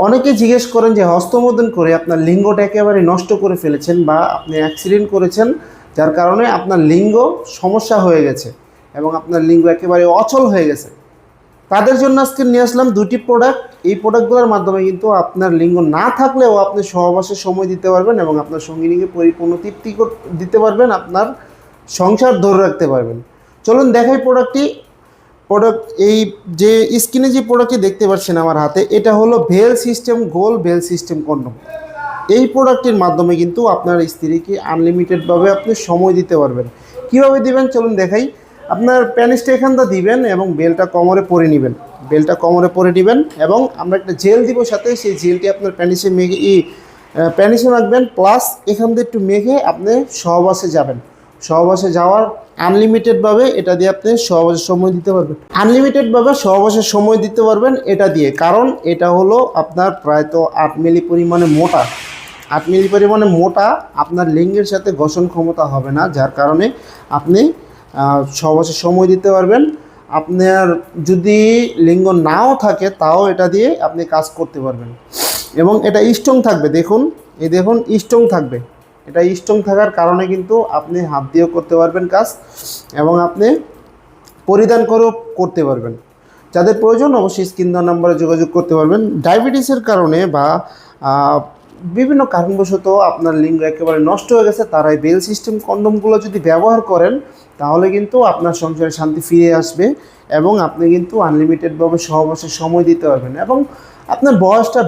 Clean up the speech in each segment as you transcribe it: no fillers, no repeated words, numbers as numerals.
অনেকে জিজ্ঞেস করেন যে হস্তমৈথুন করে আপনার লিঙ্গটা একেবারে নষ্ট করে ফেলেছেন বা আপনি অ্যাক্সিডেন্ট করেছেন, যার কারণে আপনার লিঙ্গ সমস্যা হয়ে গেছে এবং আপনার লিঙ্গ একেবারে অচল হয়ে গেছে। তাদের জন্য আজকে নিয়ে আসলাম দুটি প্রোডাক্ট। এই প্রোডাক্টগুলোর মাধ্যমে কিন্তু আপনার লিঙ্গ না থাকলেও আপনি সহবাসে সময় দিতে পারবেন এবং আপনার সঙ্গিনীকে পরিপূর্ণ তৃপ্তি দিতে পারবেন, আপনার সংসার ধরে রাখতে পারবেন। চলুন দেখাই প্রোডাক্ট এই যে স্ক্রিনে যে প্রোডাক্টটি দেখতে পাচ্ছেন আমার হাতে, এটা হলো ভেল সিস্টেম গোল ভেল সিস্টেম কন্ডম। এই প্রোডাক্টের মাধ্যমে কিন্তু আপনার স্ত্রীকে আনলিমিটেডভাবে আপনি সময় দিতে পারবেন। কিভাবে দিবেন চলুন দেখাই। আপনার প্যানিসটা এখানটা দিবেন এবং বেলটা কোমরে পরে নেবেন, বেলটা কোমরে পরে দিবেন এবং আমরা একটা জেল দিব সাথে, সেই জেলটি আপনার প্যানিসে মেঘে প্যানিসে রাখবেন, প্লাস এখান দিয়ে একটু মেঘে আপনি সহবাসে যাবেন। সহবাসে যাওয়ার আনলিমিটেডভাবে এটা দিয়ে আপনি সহবাসের সময় দিতে পারবেন, আনলিমিটেডভাবে সহবাসের সময় দিতে পারবেন এটা দিয়ে। কারণ এটা হলো আপনার প্রায় তো 8 মিলি পরিমাণে মোটা, 8 মিলি পরিমাণে মোটা। আপনার লিঙ্গের সাথে ঘর্ষণ ক্ষমতা হবে না, যার কারণে আপনি সহবাসে সময় দিতে পারবেন। আপনার যদি লিঙ্গ নাও থাকে তাও এটা দিয়ে আপনি কাজ করতে পারবেন এবং এটা স্ট্রং থাকবে। দেখুন, এই দেখুন স্ট্রং থাকবে। এটা স্ট্রং থাকার কারণে কিন্তু আপনি হাত দিয়েও করতে পারবেন কাজ এবং আপনি পরিধান করেও করতে পারবেন। যাদের প্রয়োজন অবশ্যই স্ক্রিন দেওয়া নম্বরে যোগাযোগ করতে পারবেন। ডায়াবেটিসের কারণে বা বিভিন্ন কারণবশত আপনার লিঙ্গ একেবারে নষ্ট হয়ে গেছে, তারা এই বেল সিস্টেম কন্ডমগুলো যদি ব্যবহার করেন তাহলে কিন্তু আপনার সংসারে শান্তি ফিরে আসবে এবং আপনি কিন্তু আনলিমিটেডভাবে সহবাসের সময় দিতে পারবেন। এবং আপনার বয়সটা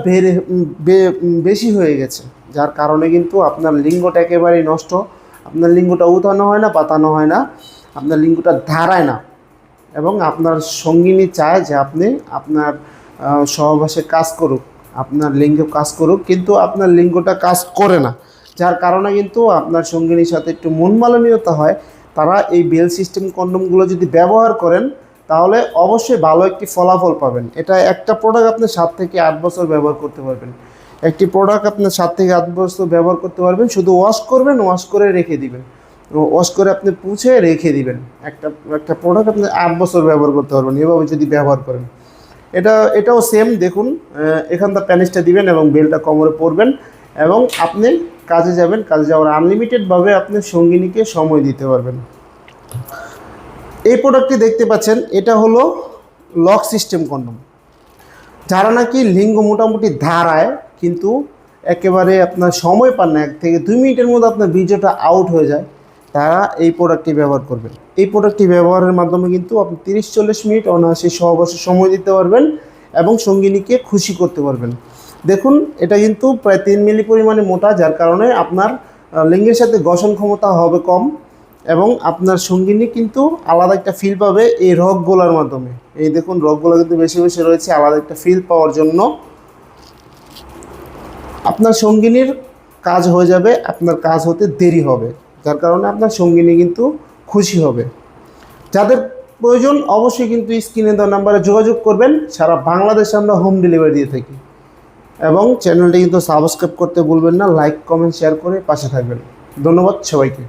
বেশি হয়ে গেছে, যার কারণে কিন্তু আপনার লিঙ্গটা একেবারেই নষ্ট। আপনার লিঙ্গটা উঠানো হয় না, পাতানো হয় না, আপনার লিঙ্গটা ধারায় না এবং আপনার সঙ্গিনী চায় যে আপনি আপনার সহবাসে কাজ করুক, আপনার লিঙ্গ কাজ করুক, কিন্তু আপনার লিঙ্গটা কাজ করে না, যার কারণে কিন্তু আপনার সঙ্গিনীর সাথে একটু মন মালিন্যতা হয়। তারা এই বেল সিস্টেম কন্ডমগুলো যদি ব্যবহার করেন তাহলে অবশ্যই ভালো একটি ফলাফল পাবেন। এটা একটা প্রোডাক্ট আপনি 7 থেকে 8 বছর ব্যবহার করতে পারবেন। একটি প্রোডাক্ট আপনি 7 থেকে 8 বছর ব্যবহার করতে পারবেন। শুধু ওয়াশ করবেন, ওয়াশ করে রেখে দিবেন, ওয়াশ করে আপনি পুছে রেখে দিবেন। একটা প্রোডাক্ট আপনি 8 বছর ব্যবহার করতে পারবেন এভাবে যদি ব্যবহার করেন। এটাও সেম। দেখুন, এখানটা প্যানিসটা দিবেন এবং বেলটা কোমরে পরবেন এবং আপনি কাজে যাবেন। কাজে যাওয়ার আনলিমিটেডভাবে আপনি সঙ্গিনীকে সময় দিতে পারবেন। এই প্রোডাক্টটি দেখতে পাচ্ছেন, এটা হলো লক সিস্টেম কন্ডম। যারা নাকি লিঙ্গ মোটামুটি ধারায় কিন্তু একেবারে আপনার সময় পান না, 1 থেকে 2 মিনিটের মধ্যে আপনার বীর্যটা আউট হয়ে যায়, তারা এই প্রোডাক্টটি ব্যবহার করবেন। এই প্রোডাক্টটি ব্যবহারের মাধ্যমে কিন্তু আপনি 30-40 মিনিট অনায়াসে সহবাসে সময় দিতে পারবেন এবং সঙ্গিনীকে খুশি করতে পারবেন। দেখুন, এটা কিন্তু প্রায় 3 মিলি পরিমাণে মোটা, যার কারণে আপনার লিঙ্গের সাথে ঘর্ষণ ক্ষমতা হবে কম এবং আপনার সঙ্গিনী কিন্তু আলাদা একটা ফিল পাবে এই রগগুলোর মাধ্যমে। এই দেখুন, রগগুলো কিন্তু বেশি বেশি রয়েছে, আলাদা একটা ফিল পাওয়ার জন্য আপনার সঙ্গিনীর কাজ হয়ে যাবে, আপনার কাজ হতে দেরি হবে, যার কারণে আপনার সঙ্গিনী কিন্তু খুশি হবে। যাদের প্রয়োজন অবশ্যই কিন্তু স্ক্রিনে দেওয়া নাম্বারে যোগাযোগ করবেন। সারা বাংলাদেশে আমরা হোম ডেলিভারি দিয়ে থাকি এবং চ্যানেলটি কিন্তু সাবস্ক্রাইব করতে ভুলবেন না। লাইক, কমেন্ট, শেয়ার করে পাশে থাকবেন। ধন্যবাদ সবাইকে।